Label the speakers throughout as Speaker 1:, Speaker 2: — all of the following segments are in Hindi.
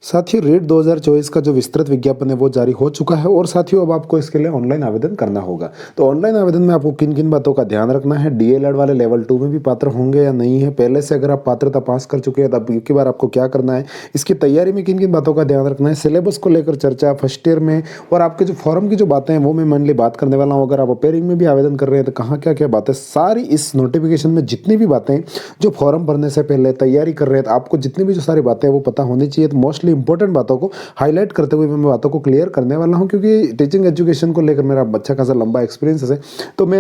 Speaker 1: साथियों रेट 2024 का जो विस्तृत विज्ञापन है वो जारी हो चुका है और साथियों अब आपको इसके लिए ऑनलाइन आवेदन करना होगा। तो ऑनलाइन आवेदन में आपको किन किन बातों का ध्यान रखना है, डीएलएड वाले लेवल 2 में भी पात्र होंगे या नहीं है, पहले से अगर आप पात्रता पास कर चुके हैं तब अब की बार आपको क्या करना है, इसकी तैयारी में किन किन बातों का ध्यान रखना है, सिलेबस को लेकर चर्चा फर्स्ट ईयर में और आपके जो फॉर्म की जो बातें हैं वो मैं मेनली बात करने वाला हूँ। अगर आप अपेयरिंग में भी आवेदन कर रहे हैं तो कहाँ क्या क्या बातें, सारी इस नोटिफिकेशन में जितनी भी बातें जो फॉर्म भरने से पहले तैयारी कर रहे हैं तो आपको जितनी भी जो सारी बातें हैं वो पता होनी चाहिए। तो मोस्टली इंपॉर्टेंट बातों को हाईलाइट करते हुए मैं बातों को क्लियर करने वाला हूं, क्योंकि टीचिंग एजुकेशन को लेकर मेरा अच्छा खासा लंबा एक्सपीरियंस है। तो मैं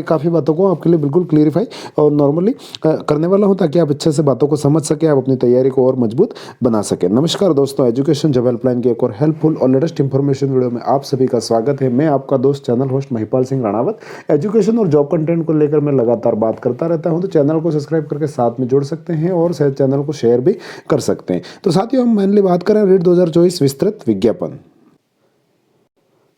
Speaker 1: काफ़ी बातों को आपके लिए बिल्कुल क्लियरिफाई और नॉर्मली करने वाला हूं ताकि आप अच्छे से बातों को समझ सकें, आप अपनी तैयारी को और मजबूत बना सकें। नमस्कार दोस्तों, एजुकेशन जॉब हेल्पलाइन की एक और हेल्पफुल और लेटेस्ट इंफॉर्मेशन वीडियो में आप सभी का स्वागत है। मैं आपका दोस्त channel host Mahipal Singh Ranawat. Education और जॉब कंटेंट को लेकर मैं लगातार बात करता रहता हूं, तो चैनल को सब्सक्राइब करके साथ में जुड़ सकते हैं और शायद चैनल को शेयर भी कर सकते हैं। तो साथियों हम मेनली बात करें रेट 2024 विस्तृत विज्ञापन।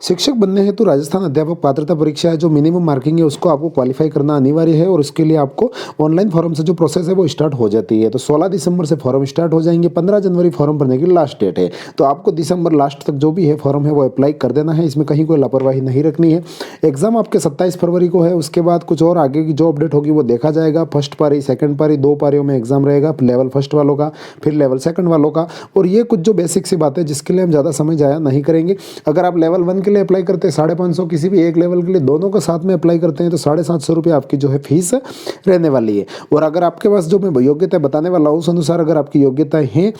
Speaker 1: शिक्षक बनने हेतु राजस्थान अध्यापक पात्रता परीक्षा है, जो मिनिमम मार्किंग है उसको आपको क्वालिफाई करना अनिवार्य है और उसके लिए आपको ऑनलाइन फॉर्म से जो प्रोसेस है वो स्टार्ट हो जाती है। तो 16 दिसंबर से फॉर्म स्टार्ट हो जाएंगे, 15 जनवरी फॉर्म भरने की लास्ट डेट है। तो आपको दिसंबर लास्ट तक जो भी है फॉर्म है वो अप्लाई कर देना है, इसमें कहीं कोई लापरवाही नहीं रखनी है। एग्जाम आपके 27 फरवरी को है, उसके बाद कुछ और आगे की जो अपडेट होगी वो देखा जाएगा। फर्स्ट पारी, सेकंड पारी, 2 पारियों में एग्जाम रहेगा, लेवल फर्स्ट वालों का, फिर लेवल सेकंड वालों का। और ये कुछ जो बेसिक सी बातें जिसके लिए हम ज़्यादा समय जाया नहीं करेंगे। अगर आप लेवल 1 के लिए अप्लाई करते हैं 550, किसी भी एक लेवल के लिए दोनों का साथ में अप्लाई करते हैं तो 750 रुपये आपकी जो है फीस रहने वाली है। और अगर आपके पास जो मैं योग्यता बताने वाला हूँ उस अनुसार अगर आपकी योग्यताएं हैं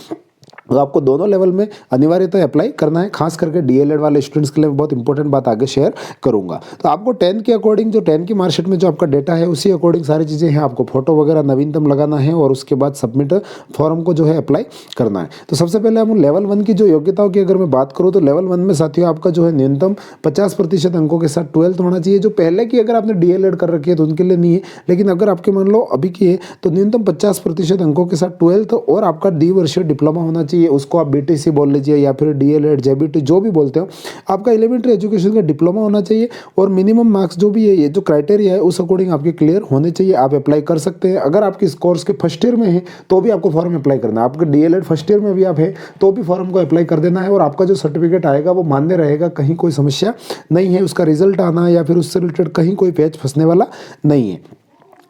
Speaker 1: तो आपको दोनों लेवल में अनिवार्यतः अप्लाई करना है। खास करके डीएलएड वाले स्टूडेंट्स के लिए बहुत इंपॉर्टेंट बात आगे शेयर करूंगा। तो आपको 10 के अकॉर्डिंग, जो 10 की मार्कशीट में जो आपका डेटा है उसी अकॉर्डिंग सारी चीज़ें हैं, आपको फोटो वगैरह नवीनतम लगाना है और उसके बाद सबमिट फॉर्म को जो है अप्लाई करना है। तो सबसे पहले हम लेवल 1 की जो योग्यताओं की अगर मैं बात करूँ तो लेवल 1 में साथियों आपका जो है न्यूनतम 50% अंकों के साथ 12th होना चाहिए। जो पहले की अगर आपने डीएलएड कर रखी है तो उनके लिए नहीं है, लेकिन अगर आपके मान लो अभी की है तो न्यूनतम 50% अंकों के साथ 12th और आपका द्विवर्षीय डिप्लोमा होना चाहिए। उसको आप बीटीसी बोल लीजिए या फिर डीएलएड, जेबीटी जो भी बोलते हो, आपका एलिमेंट्री एजुकेशन का डिप्लोमा होना चाहिए और मिनिमम मार्क्स जो भी है, ये जो क्राइटेरिया है उस अकॉर्डिंग आपके क्लियर होने चाहिए। आप अप्लाई कर सकते हैं। अगर आपके इस कोर्स के फर्स्ट ईयर में है तो भी आपको फॉर्म अप्लाई करना है। आपके डीएलएड फर्स्ट ईयर में भी आप है तो भी फॉर्म को अप्लाई कर देना है और आपका जो सर्टिफिकेट आएगा वो मान्य रहेगा, कहीं कोई समस्या नहीं है। उसका रिजल्ट आना या फिर उससे रिलेटेड कहीं कोई पेच फंसने वाला नहीं है।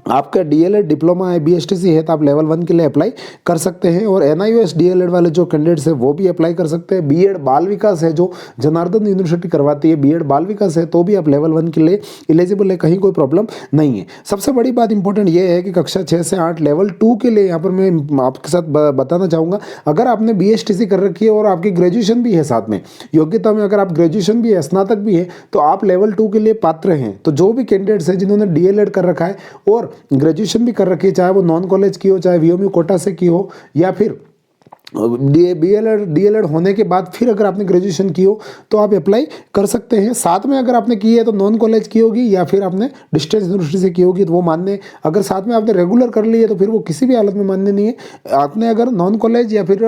Speaker 1: आपका डीएलएड डिप्लोमा है, बीएसटीसी है तो आप लेवल 1 के लिए अप्लाई कर सकते हैं। और एनआईओएस डीएलएड वाले जो कैंडिडेट्स हैं वो भी अप्लाई कर सकते हैं। बीएड बाल विकास है जो जनार्दन यूनिवर्सिटी करवाती है, बीएड बाल विकास है तो भी आप लेवल 1 के लिए एलिजिबल है, कहीं कोई प्रॉब्लम नहीं है। सबसे बड़ी बात इंपॉर्टेंट ये है कि कक्षा 6 से 8 लेवल 2 के लिए यहाँ पर मैं आपके साथ बताना चाहूँगा, अगर आपने बीएसटीसी कर रखी है और आपकी ग्रेजुएशन भी है साथ में, योग्यता में अगर आप ग्रेजुएशन भी है, स्नातक भी है, तो आप लेवल 2 के लिए पात्र हैं। तो जो भी कैंडिडेट्स हैं जिन्होंने डीएलएड कर रखा है और ग्रेजुएशन भी कर रखी है, चाहे वो नॉन कॉलेज की हो, चाहे वीओमी कोटा से की हो या फिर डीएलएड होने के बाद फिर अगर आपने ग्रेजुएशन की हो तो आप अप्लाई कर सकते हैं। साथ में अगर आपने की है तो नॉन कॉलेज की होगी या फिर आपने डिस्टेंस यूनिवर्सिटी से की होगी तो वो मान्य। अगर साथ में आपने रेगुलर कर ली है तो फिर वो किसी भी हालत में मान्य नहीं है। आपने अगर नॉन कॉलेज या फिर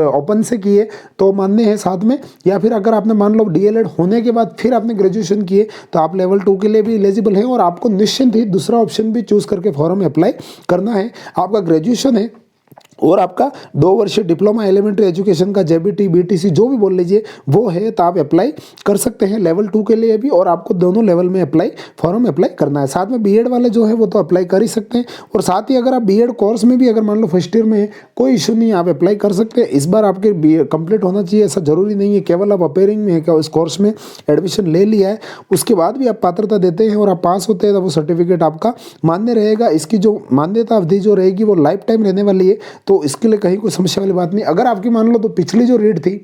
Speaker 1: ओपन से की है तो मान्य है साथ में, या फिर अगर आपने मान लो डीएलएड होने के बाद फिर आपने ग्रेजुएशन किए तो आप लेवल 2 के लिए भी एलिजिबल है और आपको निश्चिंत ही दूसरा ऑप्शन भी चूज करके फॉर्म अप्लाई करना है। आपका ग्रेजुएशन है और आपका 2 वर्षीय डिप्लोमा एलिमेंट्री एजुकेशन का जेबीटी, बीटीसी जो भी बोल लीजिए वो है तो आप अप्लाई कर सकते हैं लेवल 2 के लिए भी। और आपको दोनों लेवल में फॉर्म अप्लाई करना है। साथ में बीएड वाले जो है वो तो अप्लाई कर ही सकते हैं। और साथ ही अगर आप बीएड कोर्स में भी अगर मान लो फर्स्ट ईयर में है, कोई इशू नहीं है, आप अप्लाई कर सकते हैं। इस बार आपके बीएड कंप्लीट होना चाहिए ऐसा जरूरी नहीं है, केवल आप अपेयरिंग में है क्या उस कोर्स में एडमिशन ले लिया है उसके बाद भी आप पात्रता देते हैं और आप पास होते हैं तो वो सर्टिफिकेट आपका मान्य रहेगा। इसकी जो मान्यता अवधि जो रहेगी वो लाइफ टाइम रहने वाली है, तो इसके लिए कहीं कोई समस्या वाली बात नहीं। अगर आपकी मान लो तो पिछली जो रेट थी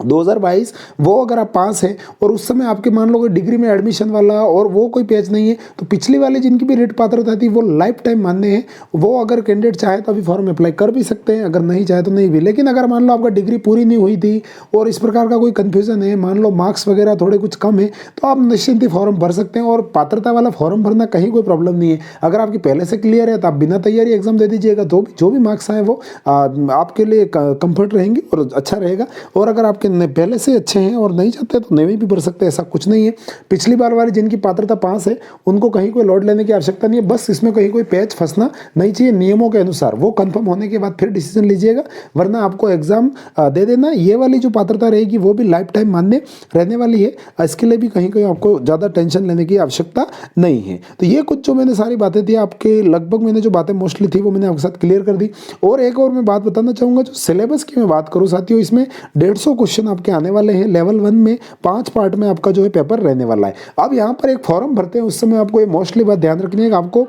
Speaker 1: 2022 वो अगर आप पास है और उस समय आपके मान लो डिग्री में एडमिशन वाला और वो कोई पेज नहीं है तो पिछली वाले जिनकी भी रेट पात्रता थी वो लाइफ टाइम मान्य है। वो अगर कैंडिडेट चाहे तो अभी फॉर्म अप्लाई कर भी सकते हैं, अगर नहीं चाहे तो नहीं भी। लेकिन अगर मान लो आपका डिग्री पूरी नहीं हुई थी और इस प्रकार का कोई कन्फ्यूजन है, मान लो मार्क्स वगैरह थोड़े कुछ कम है, तो आप निश्चिंत ही फॉर्म भर सकते हैं और पात्रता वाला फॉर्म भरना कहीं कोई प्रॉब्लम नहीं है। अगर आपकी पहले से क्लियर है तो आप बिना तैयारी एग्जाम दे दीजिएगा, तो जो भी मार्क्स आए वो आपके लिए कंफर्ट रहेंगे और अच्छा रहेगा। और अगर आपके आपके पहले से अच्छे हैं और नहीं चाहते तो नहीं भी भर सकते, ऐसा कुछ नहीं है। पिछली बार वाली जिनकी पात्रता पास है उनको कहीं कोई लोड लेने की आवश्यकता नहीं है, बस इसमें कहीं कोई पैच फंसना नहीं चाहिए नियमों के अनुसार। वो कंफर्म होने के बाद फिर डिसीजन लीजिएगा, वरना आपको एग्जाम दे देना। ये वाली जो पात्रता रहेगी वो भी लाइफ टाइम मान्य रहने वाली है, इसके लिए भी कहीं कहीं आपको ज़्यादा टेंशन लेने की आवश्यकता नहीं है। तो ये कुछ जो मैंने सारी बातें थी आपके, लगभग मैंने जो बातें मोस्टली थी वो मैंने आपके साथ क्लियर कर दी। और एक और मैं बात बताना चाहूँगा, जो सिलेबस की मैं बात करूँ साथियों, इसमें 150 क्वेश्चन आपके आने वाले हैं। लेवल 1 में 5 पार्ट में आपका जो है पेपर रहने वाला है। अब यहाँ पर एक फॉर्म भरते हैं उस समय आपको ये मोस्टली बात ध्यान रखनी है कि आपको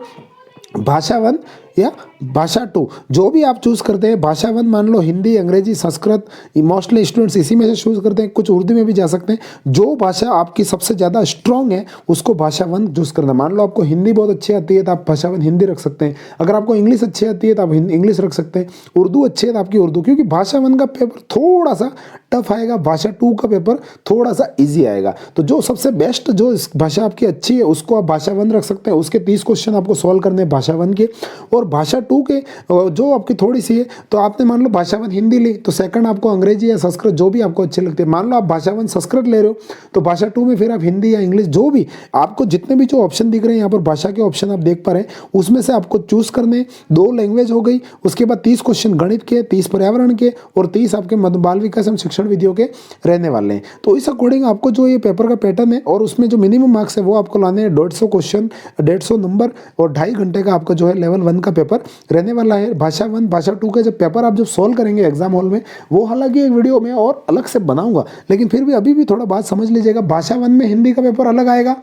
Speaker 1: भाषा 1 या भाषा 2 जो भी आप चूज़ करते हैं, भाषा 1 मान लो हिंदी, अंग्रेजी, संस्कृत, मोस्टली स्टूडेंट्स इसी में से चूज़ करते हैं, कुछ उर्दू में भी जा सकते हैं। जो भाषा आपकी सबसे ज़्यादा स्ट्रॉन्ग है उसको भाषा 1 चूज़ करना। मान लो आपको हिंदी बहुत अच्छी आती है तो आप भाषा 1 हिंदी रख सकते हैं। अगर आपको इंग्लिश अच्छी आती है तो आप इंग्लिश रख सकते हैं। उर्दू अच्छी है तो आपकी उर्दू, क्योंकि भाषा 1 का पेपर थोड़ा सा टफ आएगा, भाषा 2 का पेपर थोड़ा सा ईजी आएगा। तो जो सबसे बेस्ट जो भाषा आपकी अच्छी है उसको आप भाषा 1 रख सकते हैं। उसके 30 क्वेश्चन आपको सॉल्व करने हैं भाषा 1 के। और भाषा 2 के जो आपकी थोड़ी सी है, तो आपने मान लो भाषा 1 हिंदी ली तो सेकंड आपको अंग्रेजी या संस्कृत जो भी आपको अच्छे लगते हैं। मान लो आप भाषा 1 संस्कृत ले रहे हो तो भाषा 2 में फिर आप हिंदी या इंग्लिश, जो भी आपको जितने भी जो ऑप्शन दिख रहे हैं यहाँ पर भाषा के ऑप्शन आप देख पा रहे हैं, उसमें से आपको चूज करने। 2 लैंग्वेज हो गई, उसके बाद 30 क्वेश्चन गणित के, 30 पर्यावरण के और 30 आपके बाल विकास एवं शिक्षण विधियों के रहने वाले हैं। तो इस अकॉर्डिंग आपको जो ये पेपर का पैटर्न है और उसमें जो मिनिमम मार्क्स है वो आपको लाने हैं 150 क्वेश्चन, 150 नंबर और 2.5 घंटे का आपका जो है लेवल 1 का पेपर रहने वाला है। भाषा 1 भाषा 2 का जब पेपर आप जब सॉल्व करेंगे एग्जाम हॉल में, वो हालांकि एक वीडियो में और अलग से बनाऊंगा, लेकिन फिर भी अभी भी थोड़ा बात समझ लीजिएगा। भाषा 1 में हिंदी का पेपर अलग आएगा,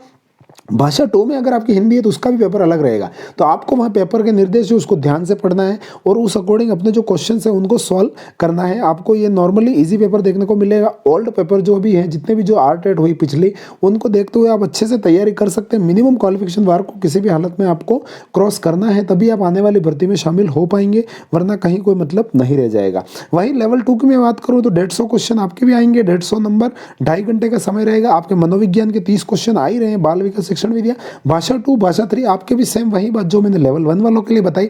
Speaker 1: भाषा 2 में अगर आपकी हिंदी है तो उसका भी पेपर अलग रहेगा। तो आपको वहाँ पेपर के निर्देश जो उसको ध्यान से पढ़ना है और उस अकॉर्डिंग अपने जो क्वेश्चंस है उनको सॉल्व करना है। आपको ये नॉर्मली इजी पेपर देखने को मिलेगा। ओल्ड पेपर जो भी है, जितने भी जो आरटेट हुई पिछली, उनको देखते हुए आप अच्छे से तैयारी कर सकते हैं। मिनिमम क्वालिफिकेशन वार को किसी भी हालत में आपको क्रॉस करना है, तभी आप आने वाली भर्ती में शामिल हो पाएंगे, वरना कहीं कोई मतलब नहीं रह जाएगा। वहीं लेवल 2 की मैं बात करूँ तो 150 क्वेश्चन आपके भी आएंगे, 150 नंबर, 2.5 घंटे का समय रहेगा। आपके मनोविज्ञान के 30 क्वेश्चन आ ही रहे हैं, बाल विकास शिक्षण विधियाँ। भाषा 2 भाषा 3 आपके भी सेम वही बात जो मैंने लेवल 1 वालों के लिए बताई।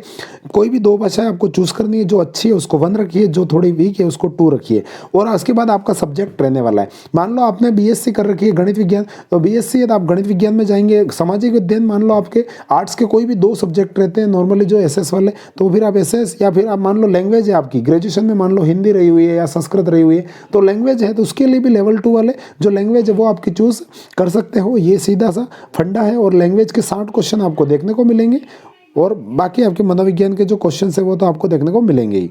Speaker 1: कोई भी 2 भाषाएं आपको चूज करनी है, जो अच्छी है उसको 1 रखिए, जो थोड़ी वीक है उसको 2 रखिए। और उसके बाद आपका सब्जेक्ट रहने वाला है। मान लो आपने बीएससी कर रखी है गणित विज्ञान, तो बीएससी है तो आप गणित विज्ञान में जाएंगे। सामाजिक विज्ञान मान लो आपके आर्ट्स के कोई भी 2 सब्जेक्ट रहते हैं नॉर्मली जो एसएस वाले, तो फिर आप एसएस, या फिर आप मान लो लैंग्वेज है आपकी ग्रेजुएशन में मान लो हिंदी रही हुई है या संस्कृत रही हुई है, तो लैंग्वेज है तो उसके लिए भी लेवल 2 वाले जो लैंग्वेज है वो आपकी चूज कर सकते हो। ये सीधा सा फंडा है। और लैंग्वेज के 60 क्वेश्चन आपको देखने को मिलेंगे और बाकी आपके मनोविज्ञान के जो क्वेश्चन है वो तो आपको देखने को मिलेंगे ही।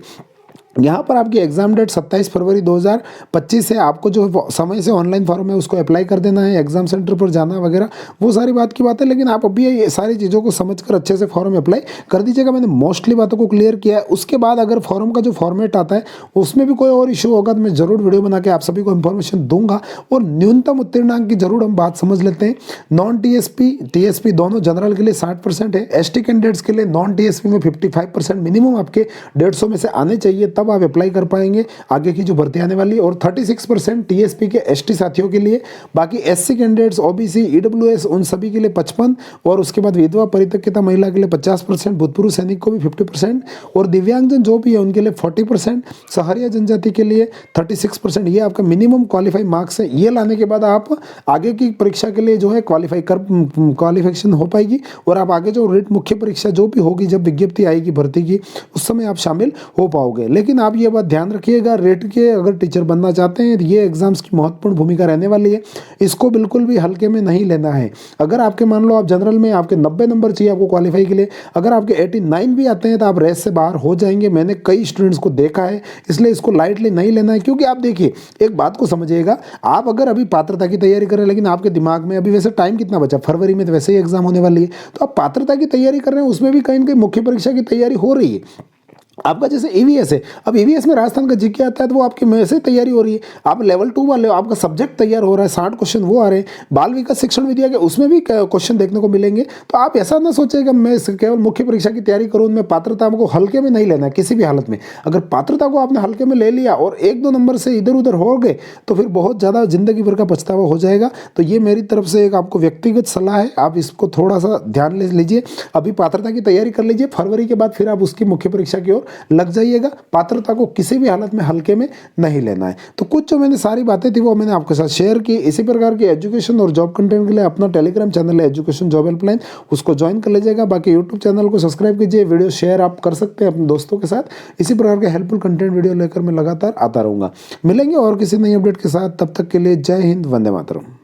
Speaker 1: यहाँ पर आपकी एग्जाम डेट 27 फरवरी 2025 है। आपको जो समय से ऑनलाइन फॉर्म है उसको अप्लाई कर देना है, एग्जाम सेंटर पर जाना वगैरह वो सारी बात की बात है। लेकिन आप अभी ये सारी चीज़ों को समझकर अच्छे से फॉर्म अप्लाई कर दीजिएगा। मैंने मोस्टली बातों को क्लियर किया है। उसके बाद अगर फॉर्म का जो फॉर्मेट आता है उसमें भी कोई और इशू होगा तो मैं जरूर वीडियो बना के आप सभी को इन्फॉर्मेशन दूंगा। और न्यूनतम उत्तीर्णांक की जरूर हम बात समझ लेते हैं। नॉन टीएसपी टीएसपी दोनों जनरल के लिए 60% है, एसटी कैंडिडेट्स के लिए नॉन टीएसपी में 55% मिनिमम आपके 150 में से आने चाहिए, तब आप अप्लाई कर पाएंगे आगे की जो भर्ती आने वाली। और 36% टीएसपी के एसटी साथियों के लिए, बाकी एससी कैंडिडेट्स, ओबीसी, ईडब्ल्यूएस उन सभी के लिए 55, और उसके बाद विधवा परित्यक्ता महिला के लिए 50%, भूतपूर्व सैनिक को भी 50%, और दिव्यांगजन जो भी है उनके लिए 40%, सहरिया जनजाति के लिए 36%। ये आपका मिनिमम क्वालिफाई मार्क्स है। ये लाने के बाद आप आगे की परीक्षा के लिए जो है क्वालिफिकेशन हो पाएगी और आप आगे जो रेट मुख्य परीक्षा जो भी होगी, जब विज्ञप्ति आएगी भर्ती की, उस समय आप शामिल हो पाओगे। लेकिन आप ये बात ध्यान रखिएगा, रेट के अगर टीचर बनना चाहते हैं तो ये एग्जाम्स की महत्वपूर्ण भूमिका रहने वाली है। इसको बिल्कुल भी हल्के में नहीं लेना है। अगर आपके मान लो आप जनरल में आपके 90 नंबर चाहिए आपको क्वालिफाई के लिए, अगर आपके 89 भी आते हैं तो आप रेस से बाहर हो जाएंगे। मैंने कई स्टूडेंट्स को देखा है, इसलिए इसको लाइटली नहीं लेना है। क्योंकि आप देखिए, एक बात को समझिएगा, आप अगर अभी पात्रता की तैयारी कर रहे हैं, लेकिन आपके दिमाग में अभी वैसे टाइम कितना बचा, फरवरी में तो वैसे ही एग्जाम होने वाली है, तो आप पात्रता की तैयारी कर रहे हैं, उसमें भी कहीं ना कहीं मुख्य परीक्षा की तैयारी हो रही है। आपका जैसे ईवीएस है, अब ईवीएस में राजस्थान का जीके आता है तो वो आपकी में से तैयारी हो रही है। आप लेवल 2 वाले हो, आपका सब्जेक्ट तैयार हो रहा है, 60 क्वेश्चन वो आ रहे हैं। बाल विकास शिक्षण विधिया के उसमें भी क्वेश्चन देखने को मिलेंगे। तो आप ऐसा ना सोचेगा मैं केवल मुख्य परीक्षा की तैयारी करूँ, मैं पात्रता को हल्के में नहीं लेना है किसी भी हालत में। अगर पात्रता को आपने हल्के में ले लिया और 1-2 नंबर से इधर उधर हो गए तो फिर बहुत ज़्यादा जिंदगी भर का पछतावा हो जाएगा। तो ये मेरी तरफ से एक आपको व्यक्तिगत सलाह है, आप इसको थोड़ा सा ध्यान ले लीजिए। अभी पात्रता की तैयारी कर लीजिए, फरवरी के बाद फिर आप उसकी मुख्य परीक्षा की ओर लग जाइएगा। पात्रता को किसी भी हालत में हल्के में नहीं लेना है। तो कुछ जो मैंने सारी बातें थी वो मैंने आपके साथ शेयर की। इसी प्रकार की एजुकेशन और जॉब कंटेंट के लिए अपना टेलीग्राम चैनल है एजुकेशन जॉब हेल्पलाइन, उसको ज्वाइन कर लीजिएगा। बाकी यूट्यूब चैनल को सब्सक्राइब कीजिए, वीडियो शेयर आप कर सकते हैं अपने दोस्तों के साथ। इसी प्रकार के हेल्पफुल कंटेंट वीडियो लेकर मैं लगातार आता रहूंगा। मिलेंगे और किसी नई अपडेट के साथ, तब तक के लिए जय हिंद, वंदे मातरम।